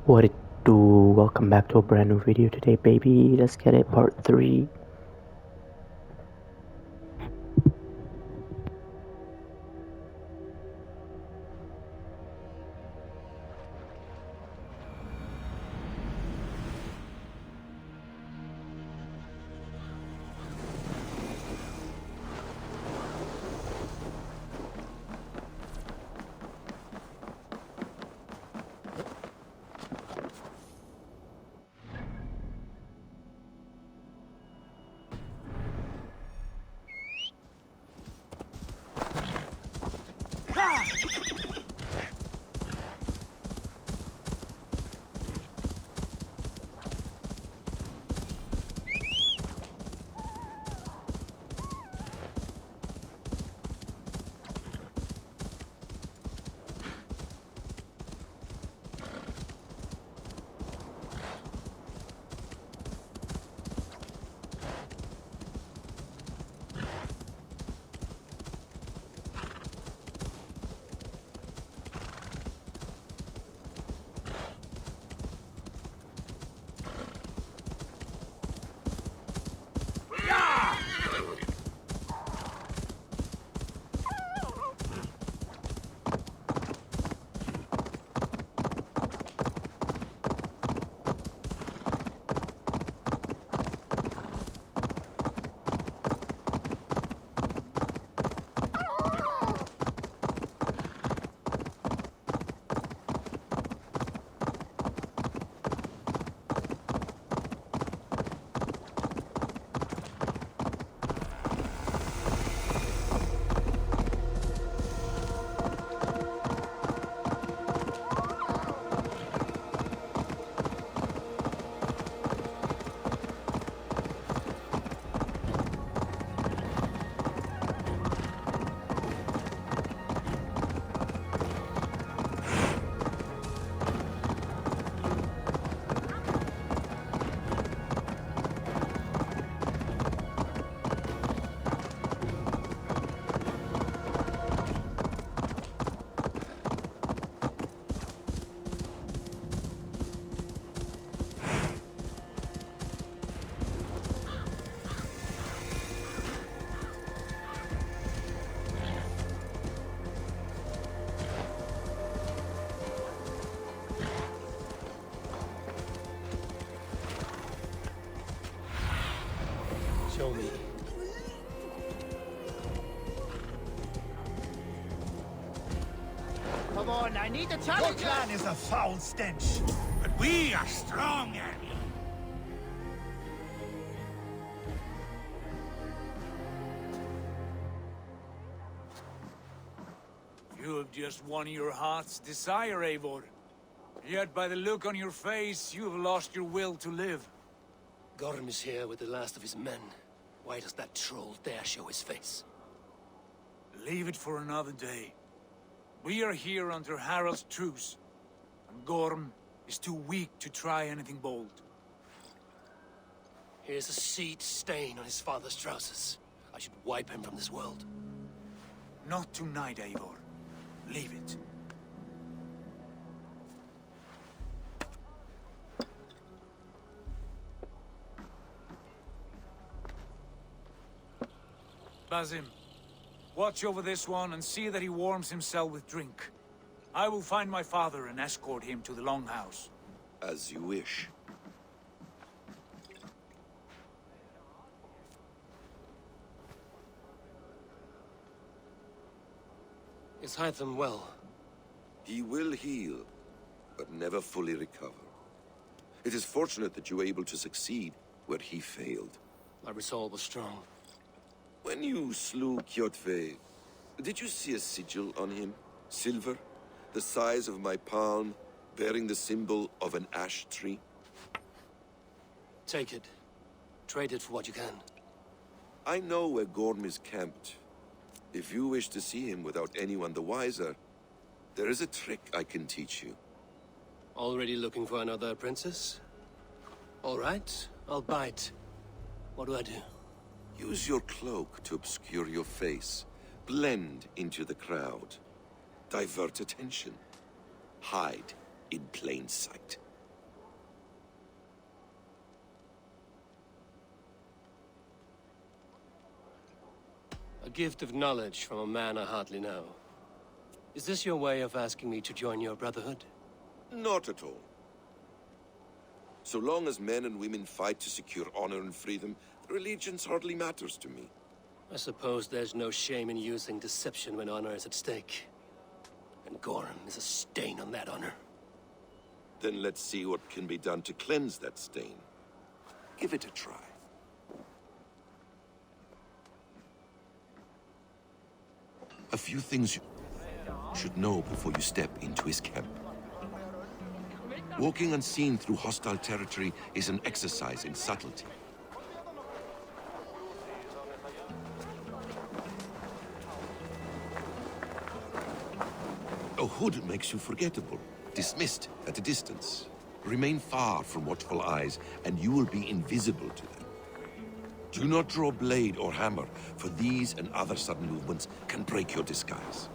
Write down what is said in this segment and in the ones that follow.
What it do? Welcome back to a brand new video today, baby. Let's get it, part 3. Show me. Come on, I need a Your challenge. clan is a foul stench, but we are strong, Ariel. You have just won your heart's desire, Eivor. Yet by the look on your face, you have lost your will to live. Gorm is here with the last of his men. Why does that troll dare show his face? Leave it for another day. We are here under Harald's truce, and Gorm is too weak to try anything bold. Here's a seed stain on his father's trousers. I should wipe him from this world. Not tonight, Eivor. Leave it. Basim, watch over this one and see that he warms himself with drink. I will find my father and escort him to the Longhouse. As you wish. Is Hytham well? He will heal, but never fully recover. It is fortunate that you were able to succeed where he failed. My resolve was strong. When you slew Kjotve, did you see a sigil on him? Silver, the size of my palm, bearing the symbol of an ash tree? Take it. Trade it for what you can. I know where Gorm is camped. If you wish to see him without anyone the wiser, there is a trick I can teach you. Already looking for another princess? All right, I'll bite. What do I do? Use your cloak to obscure your face. Blend into the crowd. Divert attention. Hide in plain sight. A gift of knowledge from a man I hardly know. Is this your way of asking me to join your brotherhood? Not at all. So long as men and women fight to secure honor and freedom, allegiance hardly matters to me. I suppose there's no shame in using deception when honor is at stake. And Gorham is a stain on that honor. Then let's see what can be done to cleanse that stain. Give it a try. A few things you should know before you step into his camp. Walking unseen through hostile territory is an exercise in subtlety. A hood makes you forgettable, dismissed at a distance. Remain far from watchful eyes, and you will be invisible to them. Do not draw blade or hammer, for these and other sudden movements can break your disguise.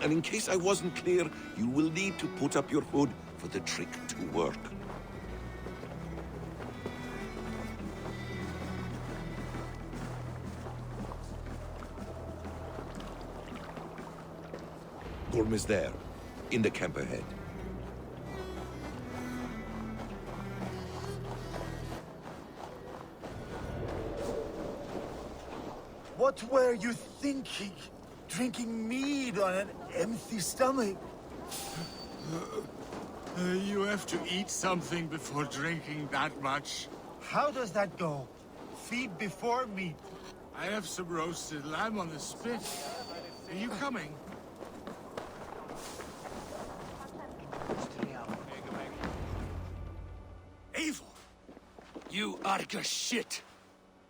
And in case I wasn't clear, you will need to put up your hood for the trick to work. Gorm is there, in the camp ahead. What were you thinking? Drinking mead on an empty stomach? You have to eat something before drinking that much. How does that go? Feed before meat. I have some roasted lamb on the spit. Are you coming? Eivor! You Arga shit!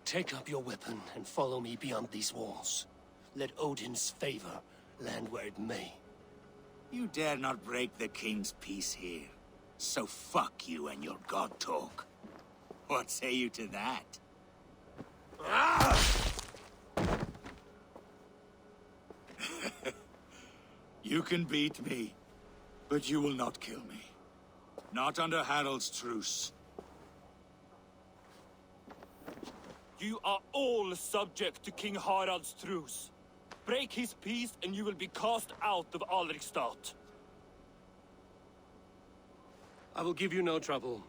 Take up your weapon and follow me beyond these walls. Let Odin's favor land where it may. You dare not break the king's peace here. So fuck you and your god talk. What say you to that? You can beat me, but you will not kill me. Not under Harald's truce. You are all subject to King Harald's truce. Break his peace and you will be cast out of Alrikstad. I will give you no trouble.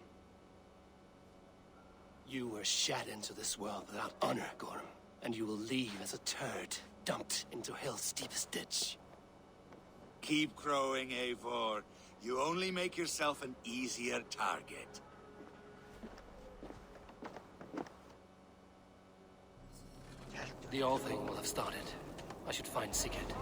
You were shat into this world without honor, Gorm, and you will leave as a turd, dumped into hell's deepest ditch. Keep crowing, Eivor. You only make yourself an easier target. The All Thing will have started. I should find Sigurd.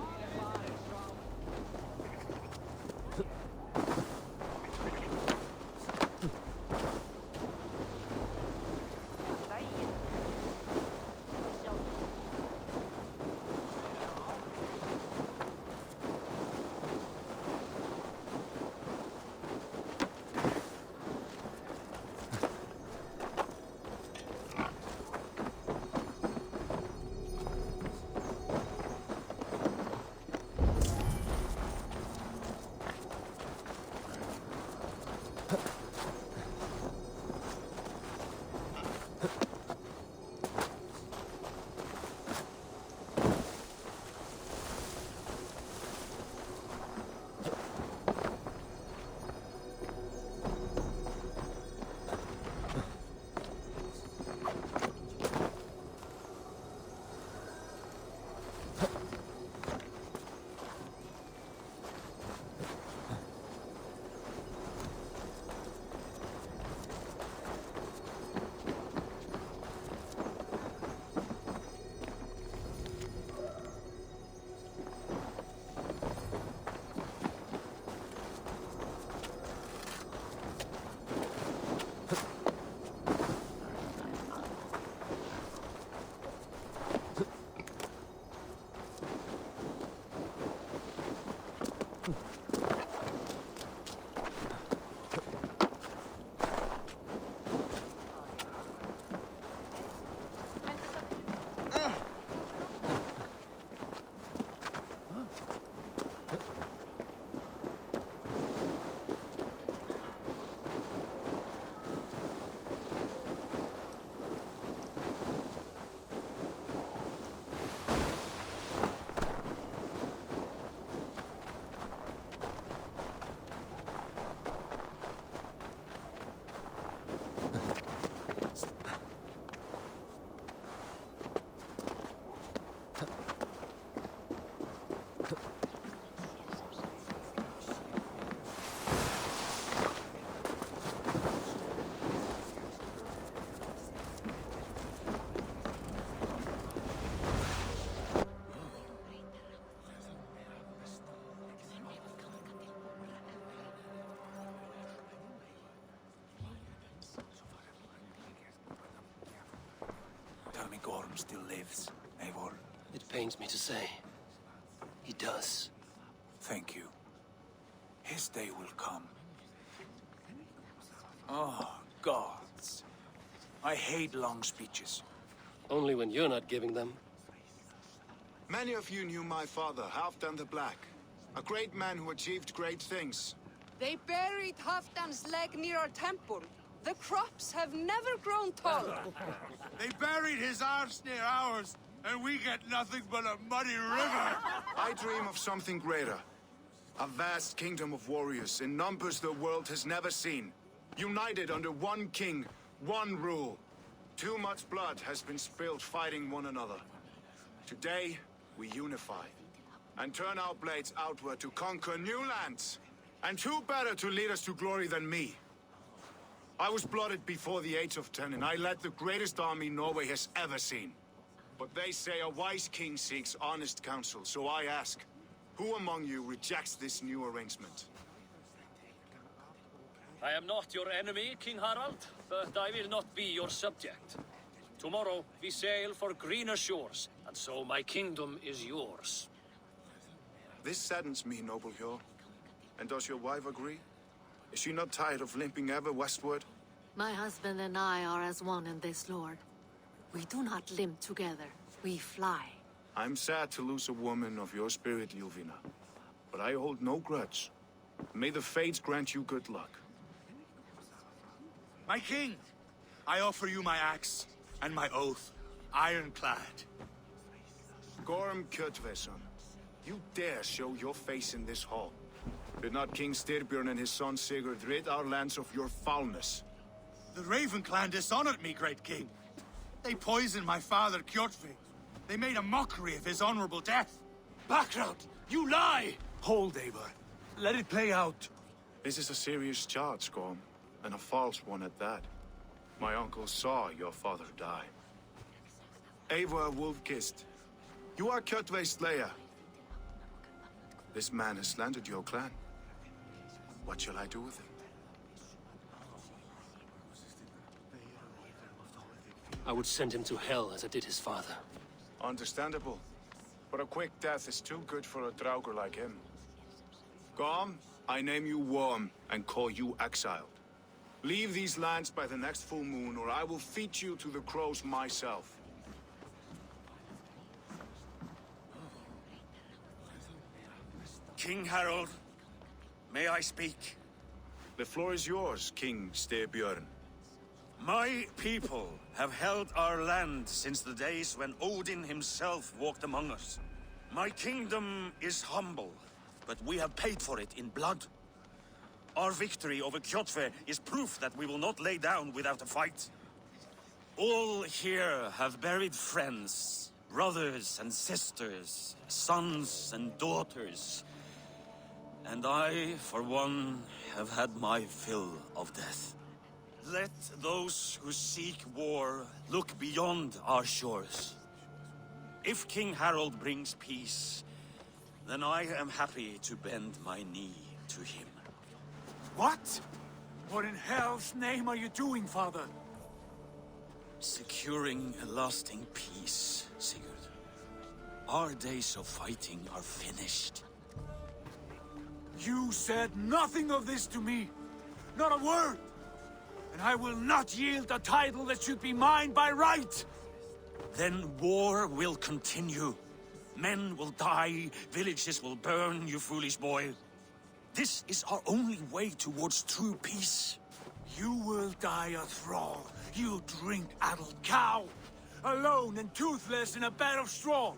Gorm still lives, Eivor. It pains me to say. He does. Thank you. His day will come. Oh, gods. I hate long speeches. Only when you're not giving them. Many of you knew my father, Halfdan the Black. A great man who achieved great things. They buried Halfdan's leg near our temple. The crops have never grown taller. They buried his arse near ours, and we get nothing but a muddy river. I dream of something greater. A vast kingdom of warriors in numbers the world has never seen. United under one king, one rule. Too much blood has been spilled fighting one another. Today, we unify and turn our blades outward to conquer new lands. And who better to lead us to glory than me? I was blooded before the age of 10, and I led the greatest army Norway has ever seen. But they say a wise king seeks honest counsel, so I ask, who among you rejects this new arrangement? I am not your enemy, King Harald, but I will not be your subject. Tomorrow we sail for greener shores, and so my kingdom is yours. This saddens me, noble Hjor. And does your wife agree? Is she not tired of limping ever westward? My husband and I are as one in this, Lord. We do not limp together, we fly. I'm sad to lose a woman of your spirit, Yuvina. But I hold no grudge. May the fates grant you good luck. My king, I offer you my axe and my oath, ironclad. Gorm Kjotveson, you dare show your face in this hall. Did not King Styrbjörn and his son Sigurd rid our lands of your foulness? The Raven clan dishonored me, great king. They poisoned my father, Kjotve. They made a mockery of his honorable death. Background! You lie! Hold, Eivor. Let it play out. This is a serious charge, Gorm, and a false one at that. My uncle saw your father die. Eivor Wolf-Kissed, you are Kjotve's slayer. This man has slandered your clan. What shall I do with him? I would send him to hell as I did his father. Understandable. But a quick death is too good for a Draugr like him. Gorm, I name you Worm and call you exiled. Leave these lands by the next full moon, or I will feed you to the crows myself. King Harold, may I speak? The floor is yours, King Styrbjörn. My people have held our land since the days when Odin himself walked among us. My kingdom is humble, but we have paid for it in blood. Our victory over Kjotve is proof that we will not lay down without a fight. All here have buried friends, brothers and sisters, sons and daughters. And I, for one, have had my fill of death. Let those who seek war look beyond our shores. If King Harold brings peace, then I am happy to bend my knee to him. What? What in hell's name are you doing, father? Securing a lasting peace, Sigurd. Our days of fighting are finished. You said nothing of this to me. Not a word. And I will not yield a title that should be mine by right. Then war will continue. Men will die, villages will burn, you foolish boy. This is our only way towards true peace. You will die a thrall, you drink-addled cow. Alone and toothless in a bed of straw.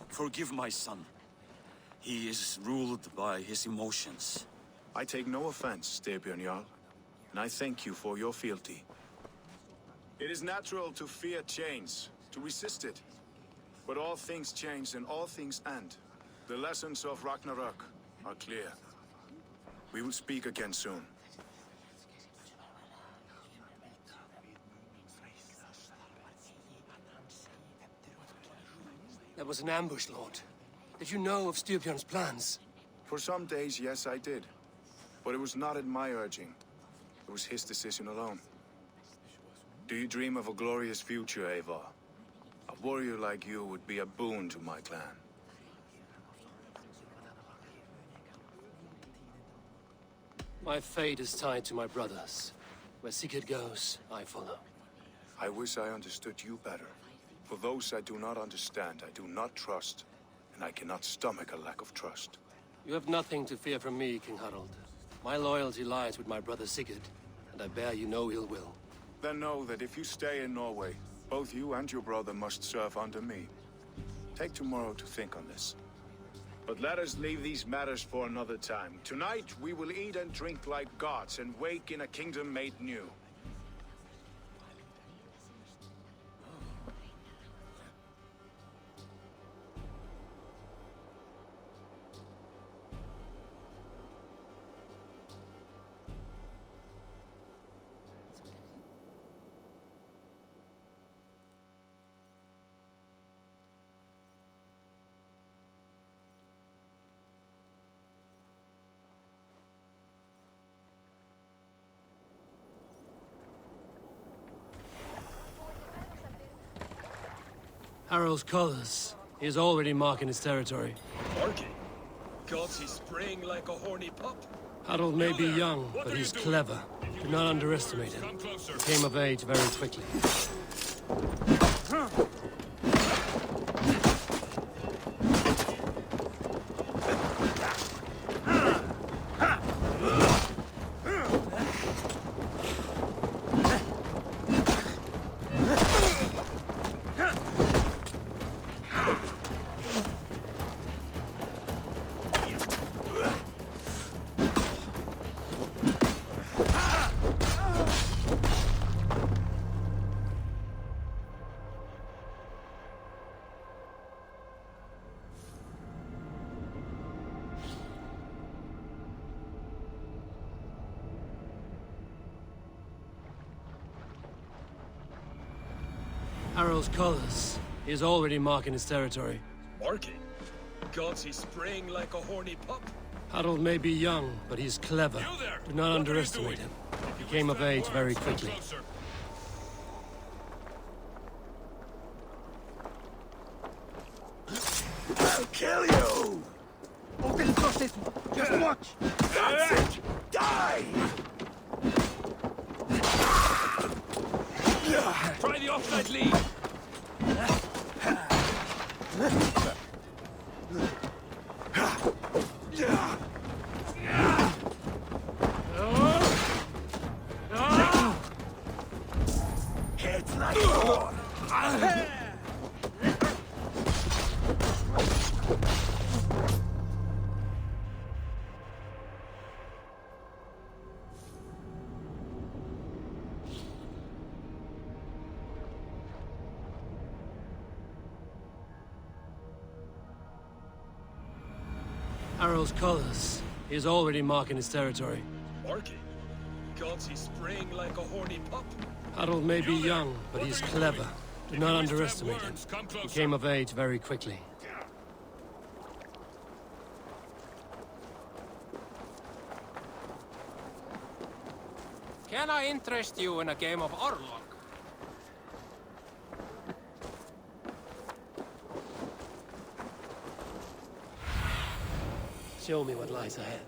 Forgive my son. He is ruled by his emotions. I take no offense, Styrbjörn Jarl, and I thank you for your fealty. It is natural to fear change, to resist it. But all things change and all things end. The lessons of Ragnarok are clear. We will speak again soon. That was an ambush, Lord. Did you know of Styrbjörn's plans? For some days, yes, I did. But it was not at my urging. It was his decision alone. Do you dream of a glorious future, Eivor? A warrior like you would be a boon to my clan. My fate is tied to my brothers. Where Sigurd goes, I follow. I wish I understood you better. For those I do not understand, I do not trust, and I cannot stomach a lack of trust. You have nothing to fear from me, King Harald. My loyalty lies with my brother Sigurd, and I bear you no ill will. Then know that if you stay in Norway, both you and your brother must serve under me. Take tomorrow to think on this. But let us leave these matters for another time. Tonight, we will eat and drink like gods and wake in a kingdom made new. Harald's colors. He is already marking his territory. Barking? Gods, he's spraying like a horny pup. Harald may be young, but he's clever. Do not underestimate him. He came of age very quickly. Harald's colors. He is already marking his territory. Barking? Gods, he's spraying like a horny pup. Harald may be young, but he's clever. Do not underestimate him. He came of age very quickly. I'll kill you! Just watch! That's it! Die! Try the offside lead! It's like war! Harald's colors. He is already marking his territory. Barking? Gods, he's spraying like a horny pup. Harald may be young, but he's clever. Do not underestimate him. He came of age very quickly. Can I interest you in a game of Orlok? Show me what lies ahead.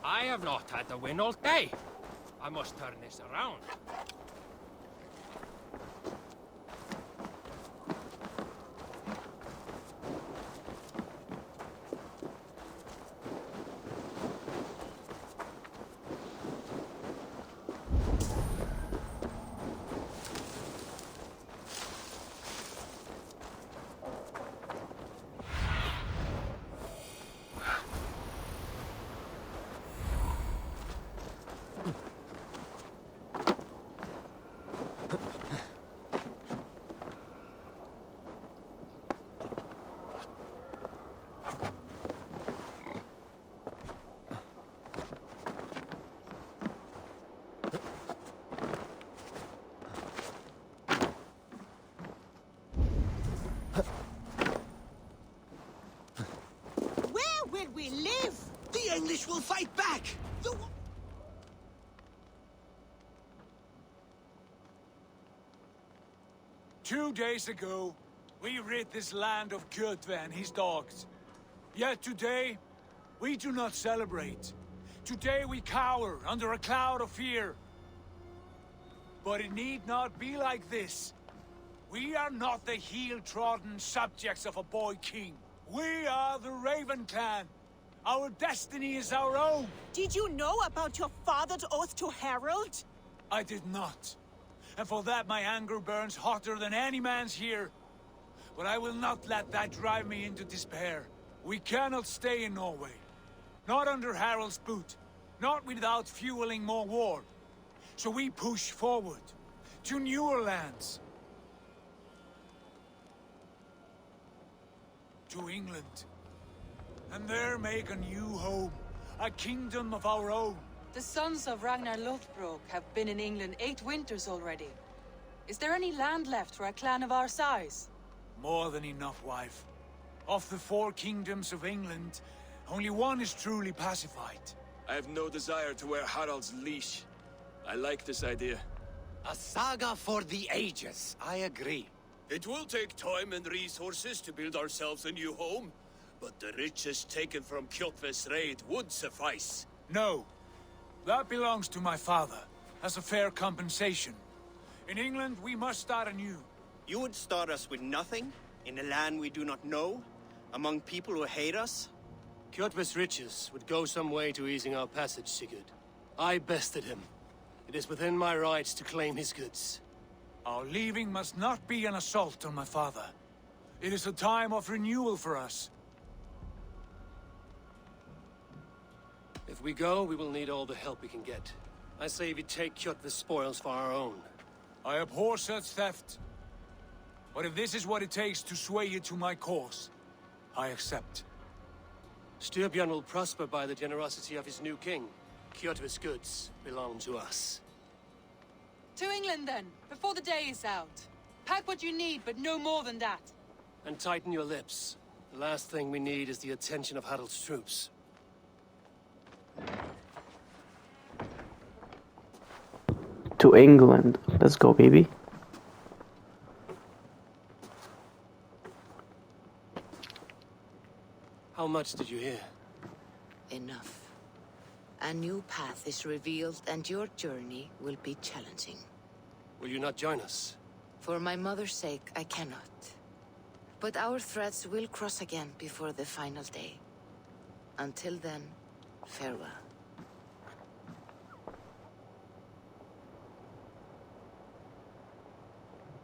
I have not had a win all day. I must turn this around. English will fight back! 2 days ago, we rid this land of Kjotve and his dogs. Yet today, we do not celebrate. Today we cower under a cloud of fear. But it need not be like this. We are not the heel-trodden subjects of a boy king. We are the Raven clan. Our destiny is our own. Did you know about your father's oath to Harold? I did not. And for that my anger burns hotter than any man's here. But I will not let that drive me into despair. We cannot stay in Norway. Not under Harold's boot. Not without fueling more war. So we push forward. To newer lands. To England. And there make a new home. A kingdom of our own. The sons of Ragnar Lothbrok have been in England 8 winters already. Is there any land left for a clan of our size? More than enough, wife. Of the 4 kingdoms of England, only one is truly pacified. I have no desire to wear Harald's leash. I like this idea. A saga for the ages, I agree. It will take time and resources to build ourselves a new home, but the riches taken from Kjotve's raid would suffice. No. That belongs to my father, as a fair compensation. In England, we must start anew. You would start us with nothing? In a land we do not know? Among people who hate us? Kjotve's riches would go some way to easing our passage, Sigurd. I bested him. It is within my rights to claim his goods. Our leaving must not be an assault on my father. It is a time of renewal for us. If we go, we will need all the help we can get. I say we take Kjotve's spoils for our own. I abhor such theft. But if this is what it takes to sway you to my cause, I accept. Styrbjörn will prosper by the generosity of his new king. Kjotve's goods belong to us. To England then, before the day is out. Pack what you need, but no more than that. And tighten your lips. The last thing we need is the attention of Harald's troops. To England. Let's go, baby. How much did you hear? Enough. A new path is revealed and your journey will be challenging. Will you not join us? For my mother's sake, I cannot. But our threads will cross again before the final day. Until then, farewell.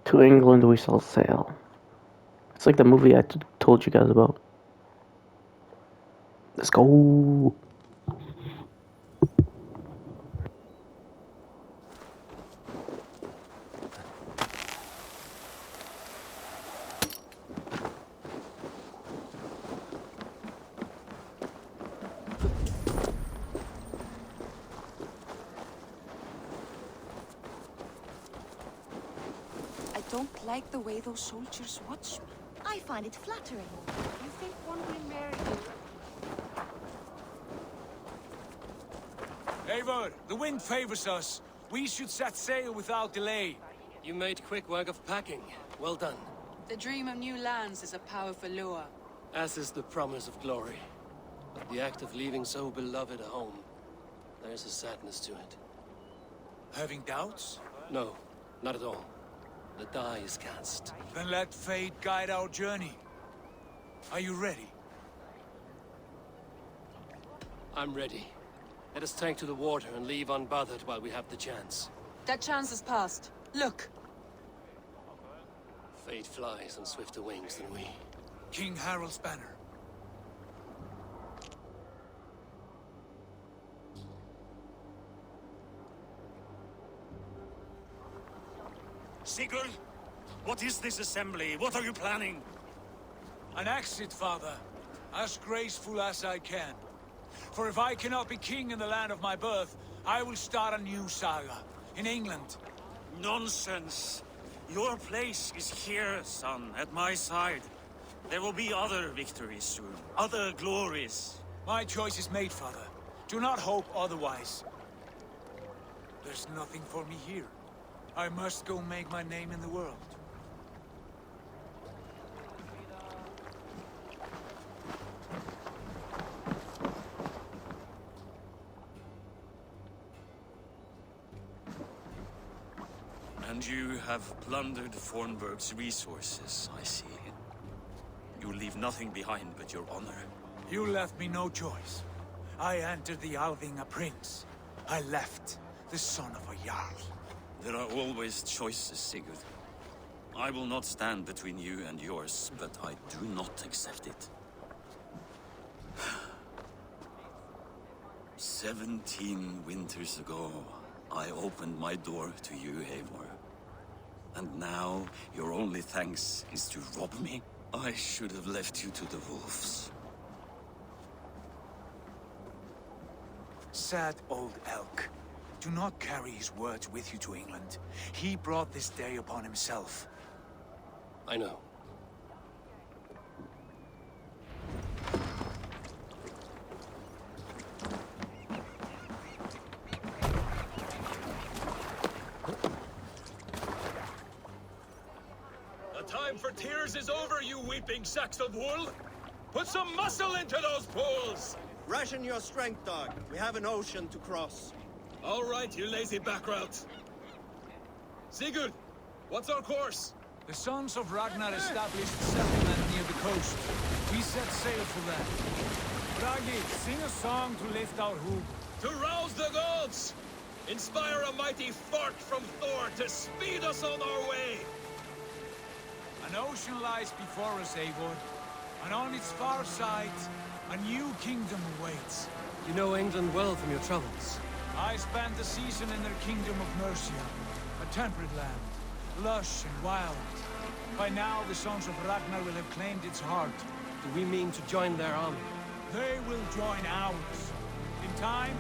To England we shall sail. It's like the movie I told you guys about. Let's go. I don't like the way those soldiers watch me. I find it flattering. You think one will marry you? Eivor, the wind favors us. We should set sail without delay. You made quick work of packing. Well done. The dream of new lands is a powerful lure. As is the promise of glory. But the act of leaving so beloved a home, there's a sadness to it. Having doubts? No, not at all. The die is cast. Then let fate guide our journey. Are you ready? I'm ready. Let us take to the water and leave unbothered while we have the chance. That chance has passed. Look. Fate flies on swifter wings than we. King Harald's banner. Sigurd, what is this assembly? What are you planning? An exit, father. As graceful as I can. For if I cannot be king in the land of my birth, I will start a new saga. In England. Nonsense. Your place is here, son, at my side. There will be other victories soon. Other glories. My choice is made, father. Do not hope otherwise. There's nothing for me here. I must go make my name in the world. And you have plundered Fornburg's resources, I see. You leave nothing behind but your honor. You left me no choice. I entered the Alving a prince. I left the son of a Jarl. There are always choices, Sigurd. I will not stand between you and yours, but I do not accept it. 17 winters ago, I opened my door to you, Eivor. And now, your only thanks is to rob me? I should have left you to the wolves. Sad old elk. Do not carry his words with you to England. He brought this day upon himself. I know. The time for tears is over, you weeping sacks of wool! Put some muscle into those pools! Ration your strength, dog. We have an ocean to cross. All right, you lazy backrout. Sigurd, what's our course? The sons of Ragnar established a settlement near the coast. We set sail for them. Bragi, sing a song to lift our hoop. To rouse the gods! Inspire a mighty fart from Thor to speed us on our way! An ocean lies before us, Eivor. And on its far side, a new kingdom awaits. You know England well from your travels. I spent a season in their kingdom of Mercia, a temperate land, lush and wild. By now, the sons of Ragnar will have claimed its heart. Do we mean to join their army? They will join ours. In time,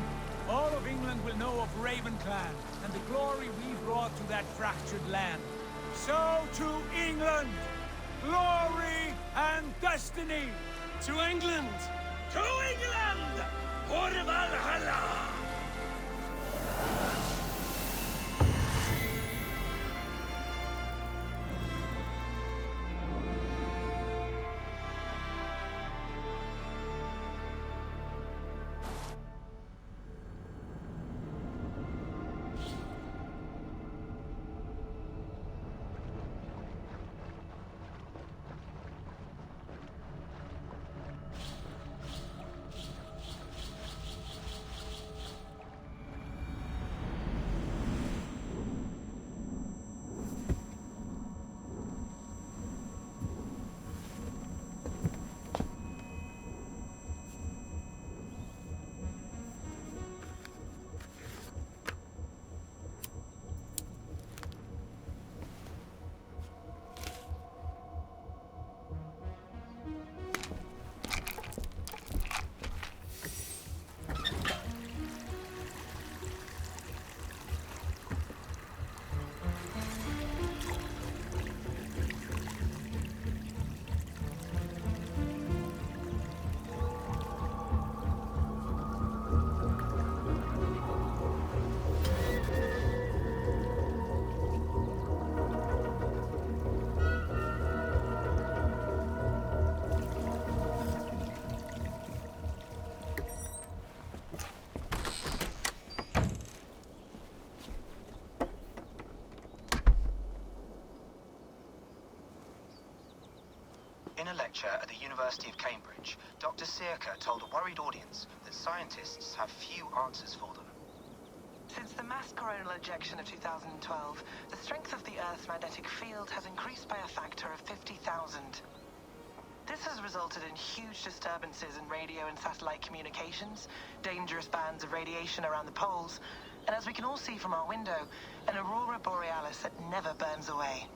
all of England will know of Raven Clan and the glory we brought to that fractured land. So to England! Glory and destiny! To England! To England! For Valhalla! In a lecture at the University of Cambridge, Dr. Sirka told a worried audience that scientists have few answers for them. Since the mass coronal ejection of 2012, the strength of the Earth's magnetic field has increased by a factor of 50,000. This has resulted in huge disturbances in radio and satellite communications, dangerous bands of radiation around the poles, and as we can all see from our window, an aurora borealis that never burns away.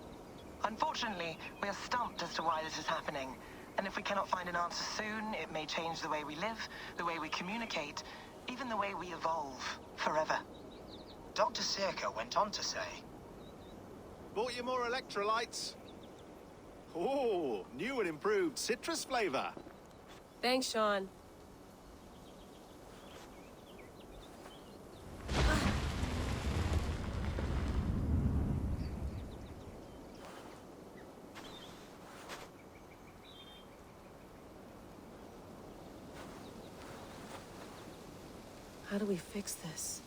Unfortunately, we are stumped as to why this is happening, and if we cannot find an answer soon, it may change the way we live, the way we communicate, even the way we evolve, forever. Dr. Sirka went on to say, Bought you more electrolytes? Oh, new and improved citrus flavor. Thanks, Sean. How do we fix this?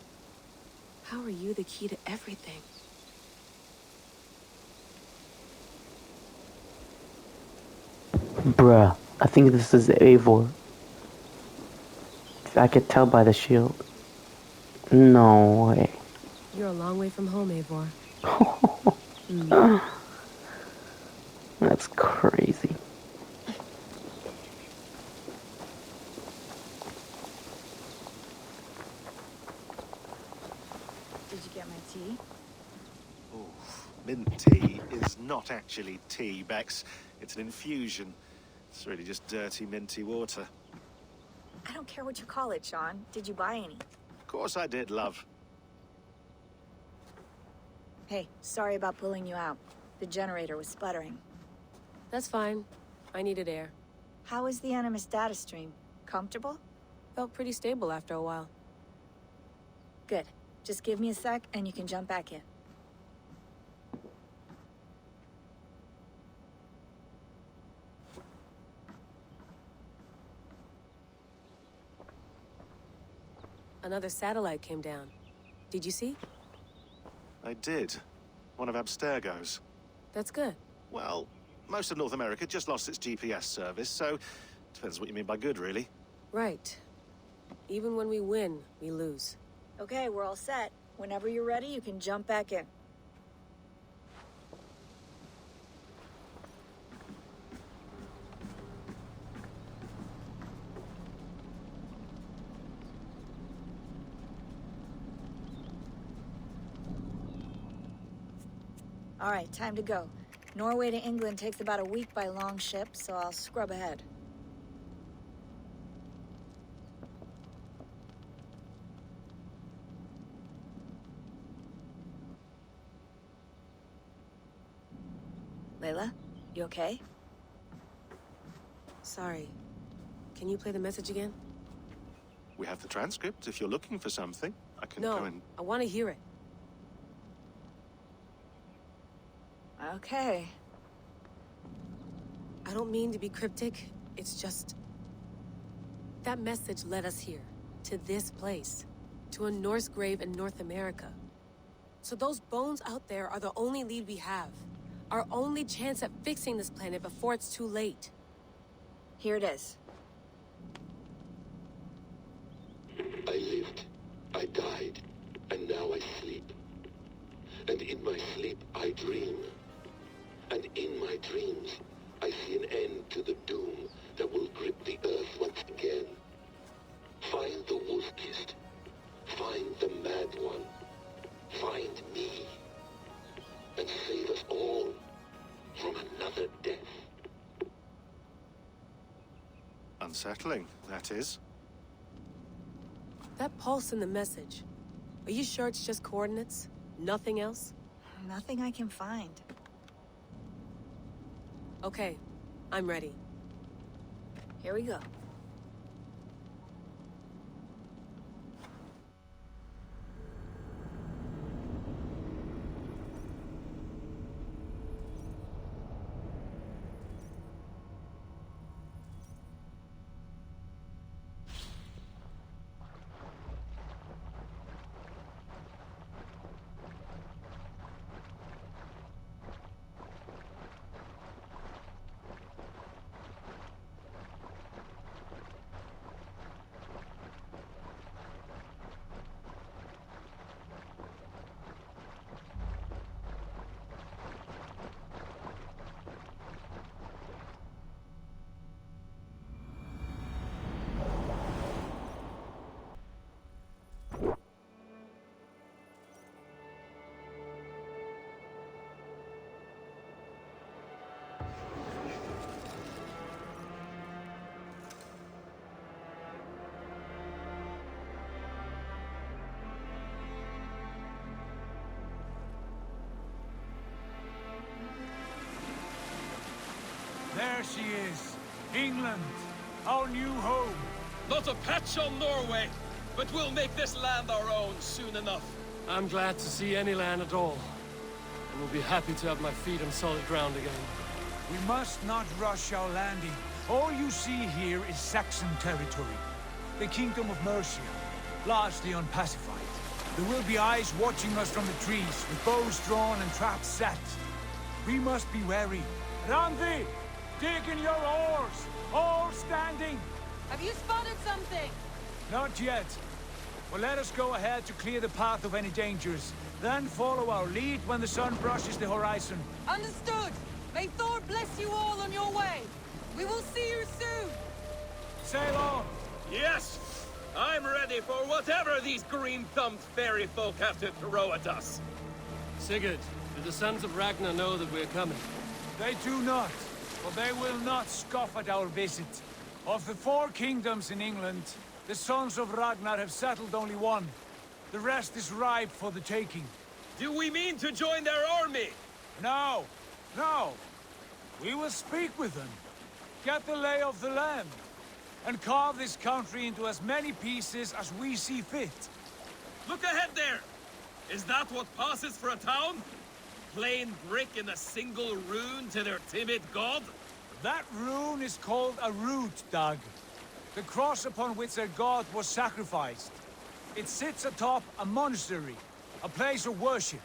How are you the key to everything? Bruh, I think this is Eivor. I could tell by the shield. No way. You're a long way from home, Eivor. That's crazy. Did you get my tea? Oh, mint tea is not actually tea, Bex. It's an infusion. It's really just dirty, minty water. I don't care what you call it, Sean. Did you buy any? Of course I did, love. Hey, sorry about pulling you out. The generator was sputtering. That's fine. I needed air. How was the Animus data stream? Comfortable? Felt pretty stable after a while. Good. Just give me a sec and you can jump back in. Another satellite came down. Did you see? I did. One of Abstergo's. That's good. Well, most of North America just lost its GPS service, so depends what you mean by good, really. Right. Even when we win, we lose. Okay, we're all set. Whenever you're ready, you can jump back in. All right, time to go. Norway to England takes about a week by long ship, so I'll scrub ahead. Layla, you okay? Sorry. Can you play the message again? We have the transcript if you're looking for something. I can No, go and... I want to hear it. Okay. I don't mean to be cryptic. It's just... that message led us here. To this place. To a Norse grave in North America. So those bones out there are the only lead we have. Our only chance at fixing this planet before it's too late. Here it is. I lived, I died, and now I sleep. And in my sleep I dream. And in my dreams, I see an end to the doom that will grip the earth once again. Find the wolf-kissed. Find the mad one. Find me. And save us all from another death. Unsettling, that is. That pulse in the message. Are you sure it's just coordinates? Nothing else? Nothing I can find. Okay, I'm ready. Here we go. There she is. England, our new home. Not a patch on Norway, but we'll make this land our own soon enough. I'm glad to see any land at all. And will be happy to have my feet on solid ground again. We must not rush our landing. All you see here is Saxon territory. The Kingdom of Mercia. largely unpacified. There will be eyes watching us from the trees, with bows drawn and traps set. We must be wary. Randvi! Dig in your oars! All standing! Have you spotted something? Not yet. Well, let us go ahead to clear the path of any dangers. Then follow our lead when the sun brushes the horizon. Understood! May Thor bless you all on your way! We will see you soon! Sail on! Yes! I'm ready for whatever these green-thumbed fairy folk have to throw at us. Sigurd, do the sons of Ragnar know that we're coming? They do not, for they will not scoff at our visit. Of the 4 kingdoms in England, the sons of Ragnar have settled only one. The rest is ripe for the taking. Do we mean to join their army? No, no. We will speak with them, get the lay of the land, and carve this country into as many pieces as we see fit. Look ahead there! Is that what passes for a town? Plain brick in a single rune to their timid god? That rune is called a root, Doug. The cross upon which their god was sacrificed. It sits atop a monastery, a place of worship.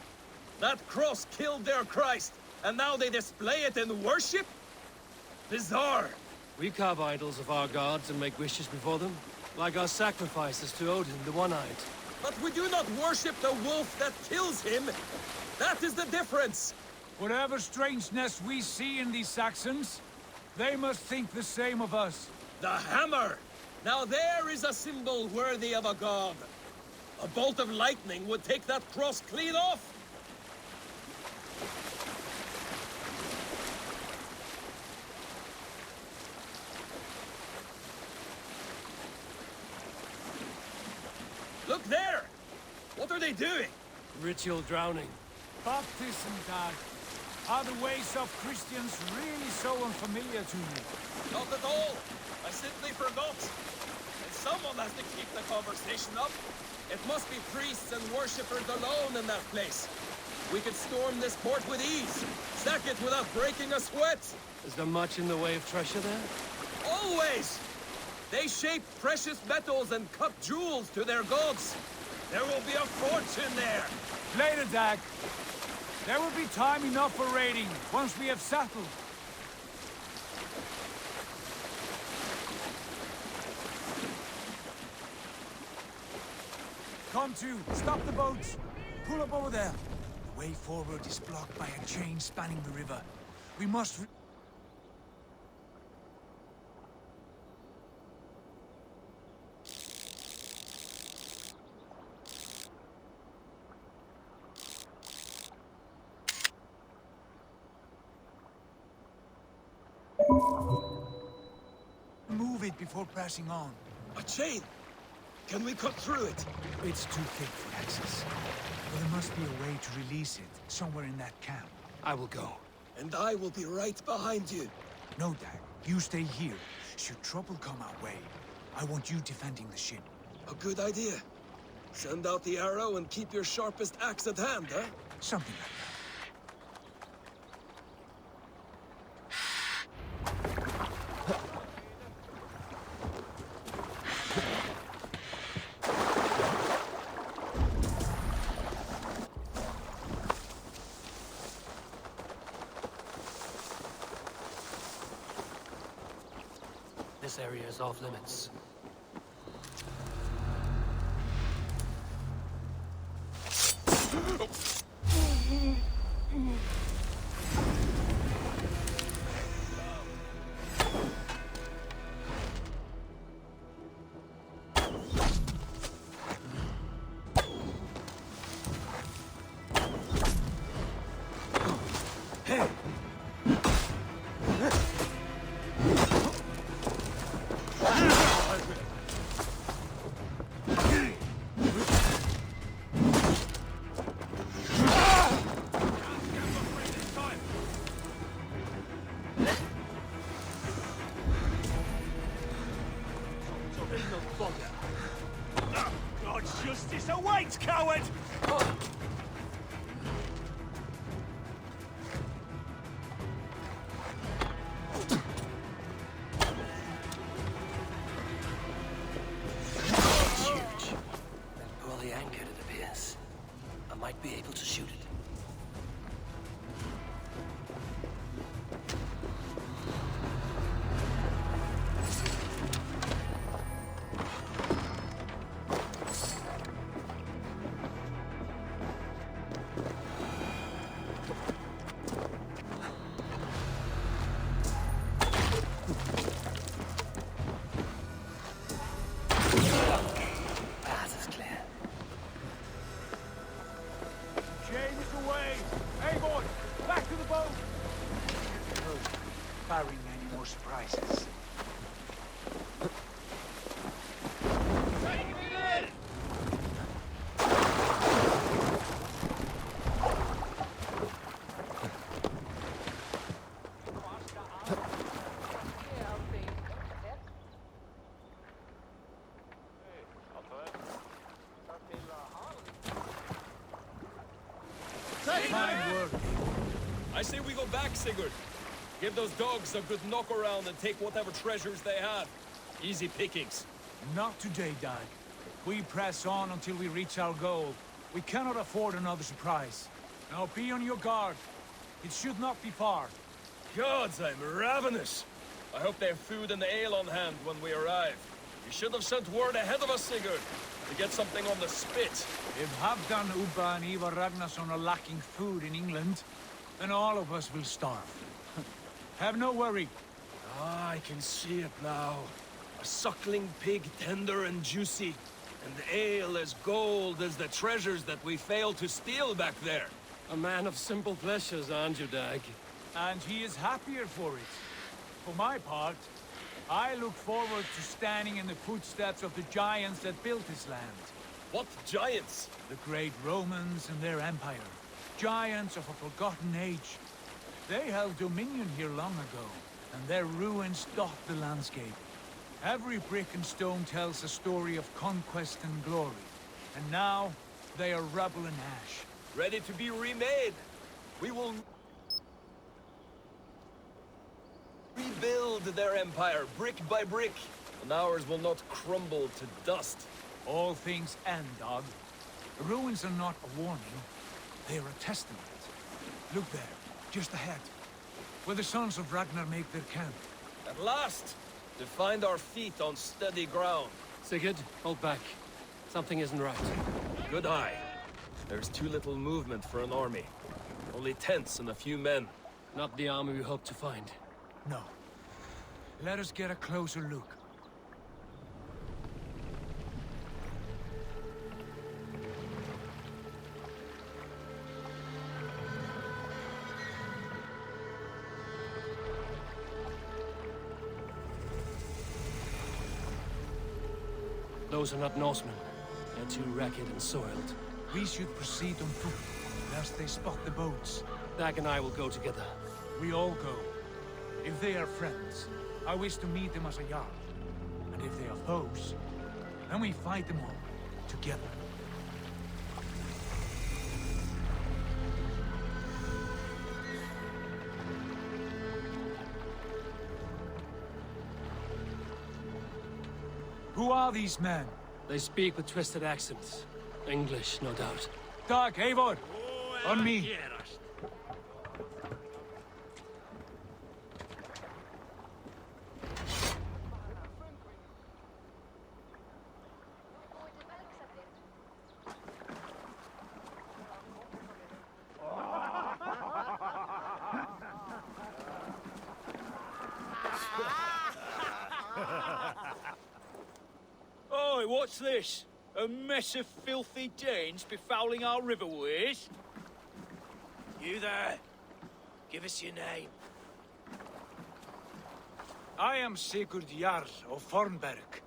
That cross killed their Christ, and now they display it in worship? Bizarre! We carve idols of our gods and make wishes before them, like our sacrifices to Odin, the One-Eyed. But we do not worship the wolf that kills him! That is the difference! Whatever strangeness we see in these Saxons, they must think the same of us. The hammer! Now there is a symbol worthy of a god. A bolt of lightning would take that cross clean off! Look there! What are they doing? Ritual drowning. Baptism, Dad. Are the ways of Christians really so unfamiliar to you? Not at all. I simply forgot. And someone has to keep the conversation up. It must be priests and worshippers alone in that place. We could storm this port with ease. Sack it without breaking a sweat. Is there much in the way of treasure there? Always! They shape precious metals and cut jewels to their gods. There will be a fortune there. Later, Dag. There will be time enough for raiding, once we have settled. Come to, stop the boats. Pull up over there. The way forward is blocked by a chain spanning the river. We must... Move it before pressing on. A chain! Can we cut through it? It's too thick for access. But there must be a way to release it, somewhere in that camp. I will go. And I will be right behind you. No, Dag. You stay here. Should trouble come our way, I want you defending the ship. A good idea. Send out the arrow and keep your sharpest axe at hand, huh? Something like that. This area is off limits. God's justice awaits, coward! Fine work. I say we go back, Sigurd. Give those dogs a good knock around and take whatever treasures they have. Easy pickings. Not today, Dag. We press on until we reach our goal. We cannot afford another surprise. Now be on your guard. It should not be far. Gods, I'm ravenous. I hope they have food and ale on hand when we arrive. You should have sent word ahead of us, Sigurd, to get something on the spit. If Halfdan, Ubba and Ivar Ragnarsson are lacking food in England, then all of us will starve. Have no worry. Ah, I can see it now. A suckling pig, tender and juicy. And ale as gold as the treasures that we failed to steal back there. A man of simple pleasures, aren't you, Dag? And he is happier for it. For my part, I look forward to standing in the footsteps of the giants that built this land. What giants? The great Romans and their empire. Giants of a forgotten age. They held dominion here long ago, and their ruins dot the landscape. Every brick and stone tells a story of conquest and glory. And now, they are rubble and ash. Ready to be remade. We will rebuild their empire, brick by brick. And ours will not crumble to dust. All things end, Dog. The ruins are not a warning. They are a testament. Look there, just ahead. Where the sons of Ragnar make their camp. At last! To find our feet on steady ground. Sigurd, hold back. Something isn't right. Good eye. There's too little movement for an army. Only tents and a few men. Not the army we hoped to find. No. Let us get a closer look. Those are not Norsemen. They're too ragged and soiled. We should proceed on foot, lest they spot the boats. Dag and I will go together. We all go. If they are friends, I wish to meet them as a Jarl. And if they are foes, then we fight them all, together. Who are these men? They speak with twisted accents. English, no doubt. Dag, Eivor! On me! Oi, what's this? A mess of filthy Danes befouling our riverways? You there? Give us your name. I am Sigurd Jarl of Fornberg.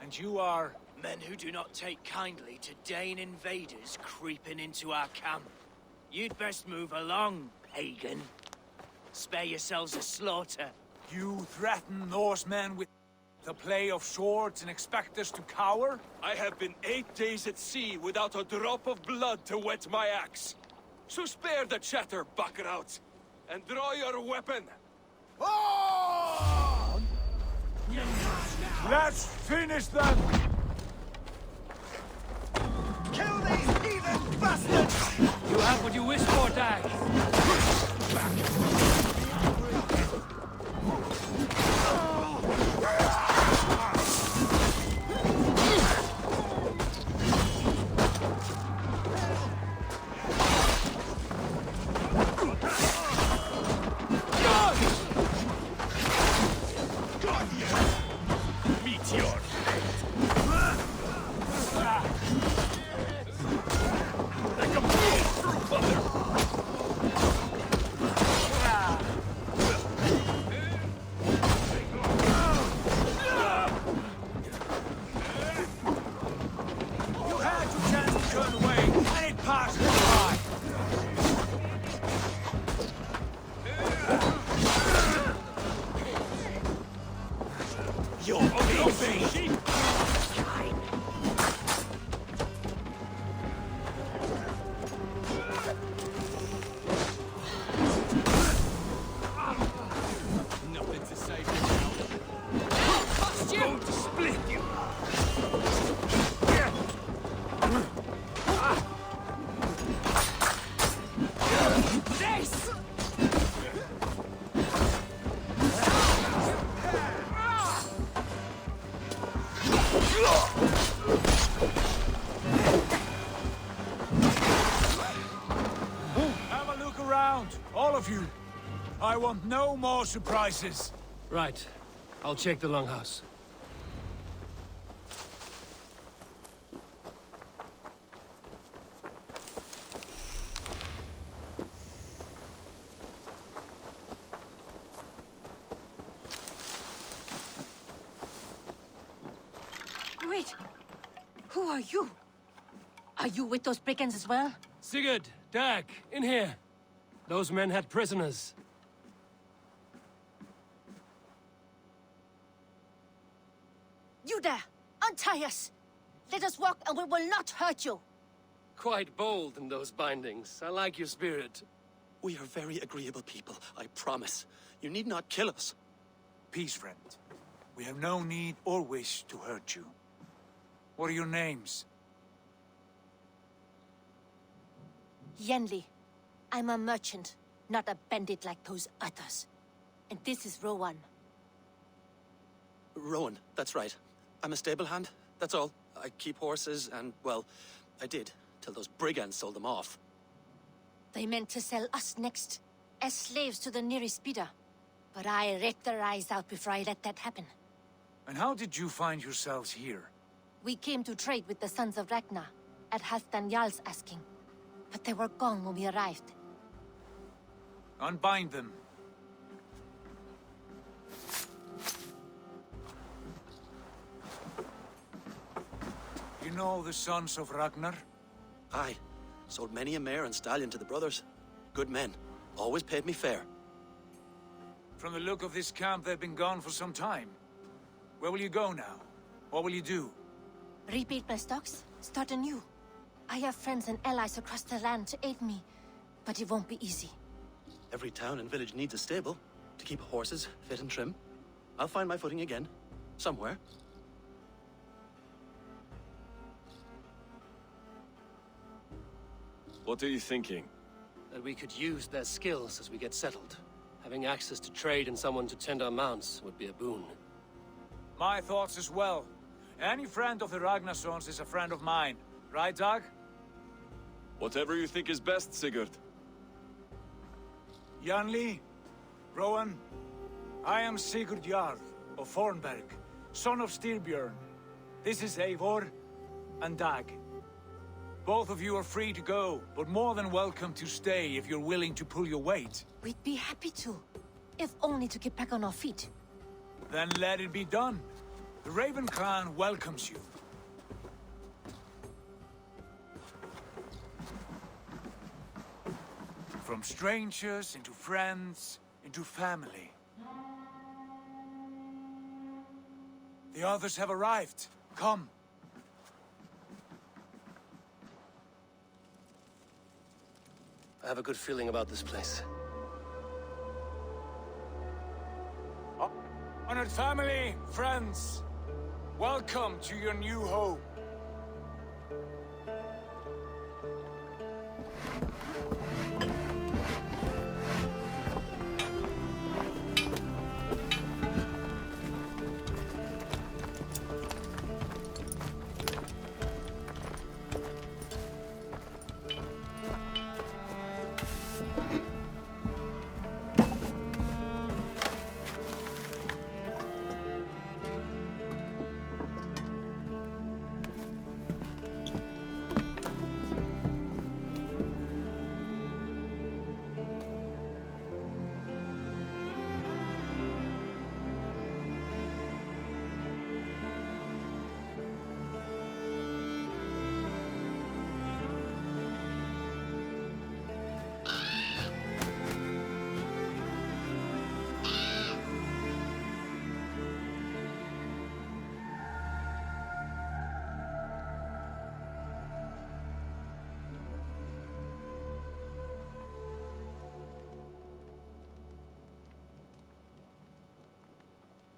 And you are... Men who do not take kindly to Dane invaders creeping into our camp. You'd best move along, pagan. Spare yourselves a slaughter. You threaten Norsemen with the play of swords and expect us to cower? I have been 8 days at sea without a drop of blood to wet my axe. So spare the chatter, Baccarat, and draw your weapon. Oh! Let's finish them! Kill these heathen bastards! You have what you wish for, Dag. Meet your fate. I want no more surprises. Right. I'll check the longhouse. Wait! Who are you? Are you with those brigands as well? Sigurd, Dag, in here. Those men had prisoners. You there! Untie us! Let us walk and we will not hurt you! Quite bold in those bindings. I like your spirit. We are very agreeable people, I promise. You need not kill us. Peace, friend. We have no need or wish to hurt you. What are your names? Yenli. I'm a merchant, not a bandit like those others. And this is Rowan. Rowan, that's right. I'm a stable hand, that's all. I keep horses and, well, I did, till those brigands sold them off. They meant to sell us next, as slaves to the nearest bidder. But I raked their eyes out before I let that happen. And how did you find yourselves here? We came to trade with the Sons of Ragnar, at Halfdan Jarl's asking. But they were gone when we arrived. Unbind them. You know the Sons of Ragnar? Aye. Sold many a mare and stallion to the brothers. Good men. Always paid me fair. From the look of this camp, they've been gone for some time. Where will you go now? What will you do? Rebuild my stocks, start anew. I have friends and allies across the land to aid me, but it won't be easy. Every town and village needs a stable to keep horses fit and trim. I'll find my footing again. Somewhere. What are you thinking? That we could use their skills as we get settled. Having access to trade and someone to tend our mounts would be a boon. My thoughts as well. Any friend of the Ragnarsons is a friend of mine. Right, Dag? Whatever you think is best, Sigurd. Janli, Rowan, I am Sigurd Jarl of Fornberg, son of Styrbjörn. This is Eivor and Dag. Both of you are free to go, but more than welcome to stay if you're willing to pull your weight. We'd be happy to, if only to get back on our feet. Then let it be done. The Raven clan welcomes you. From strangers into friends, into family. The others have arrived. Come. I have a good feeling about this place. Honored family, friends, welcome to your new home.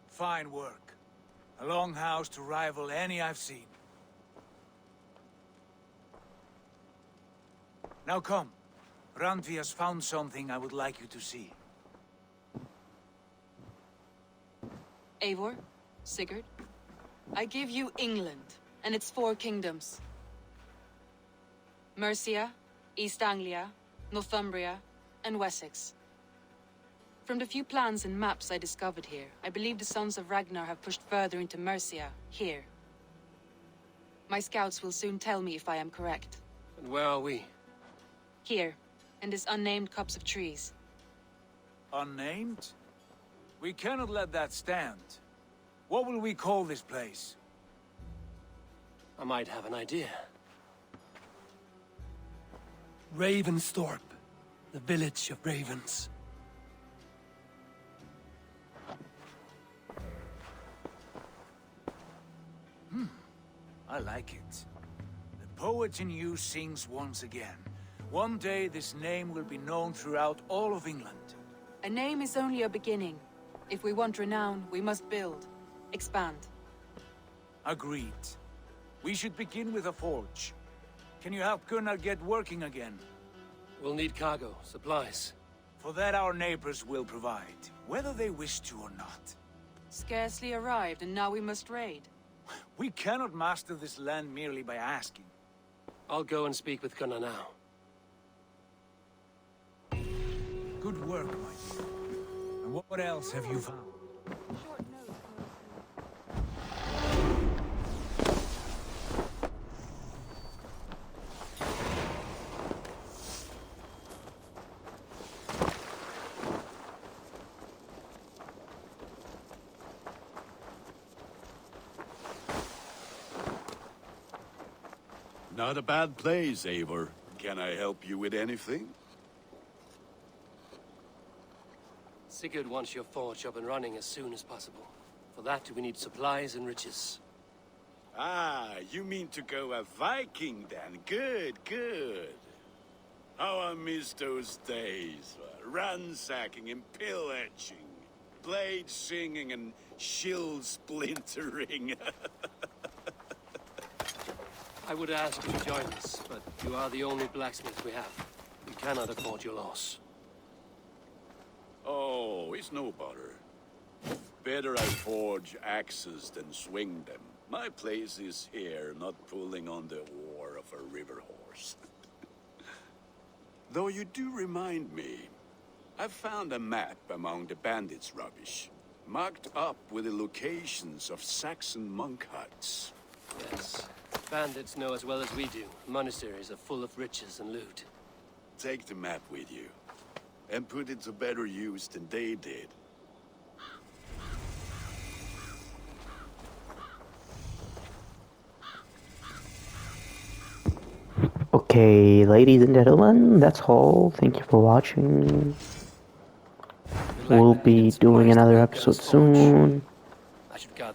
Fine work. A longhouse to rival any I've seen. Now come. Randvi has found something I would like you to see. Eivor, Sigurd, I give you England and its 4 kingdoms. Mercia, East Anglia, Northumbria, and Wessex. From the few plans and maps I discovered here, I believe the Sons of Ragnar have pushed further into Mercia, here. My scouts will soon tell me if I am correct. And where are we? Here, in this unnamed copse of trees. Unnamed? We cannot let that stand. What will we call this place? I might have an idea. Ravensthorpe, the village of ravens. I like it. The poet in you sings once again. One day this name will be known throughout all of England. A name is only a beginning. If we want renown, we must build. Expand. Agreed. We should begin with a forge. Can you help Gunnar get working again? We'll need cargo, supplies. For that our neighbors will provide, whether they wish to or not. Scarcely arrived, and now we must raid. We cannot master this land merely by asking. I'll go and speak with Gunnar now. Good work, my dear. And what else have you found? Not a bad place, Eivor. Can I help you with anything? Sigurd wants your forge up and running as soon as possible. For that, we need supplies and riches. Ah, you mean to go a Viking then? Good, good. How I miss those days. Ransacking and pillaging. Blade singing and shield splintering. I would ask you to join us, but you are the only blacksmith we have. We cannot afford your loss. Oh, it's no bother. Better I forge axes than swing them. My place is here, not pulling on the oar of a river horse. Though you do remind me, I found a map among the bandits' rubbish, marked up with the locations of Saxon monk huts. Yes. Bandits know as well as we do. Monasteries are full of riches and loot. Take the map with you, and put it to better use than they did. Okay, ladies and gentlemen, that's all. Thank you for watching. We'll be doing another episode soon. I should gather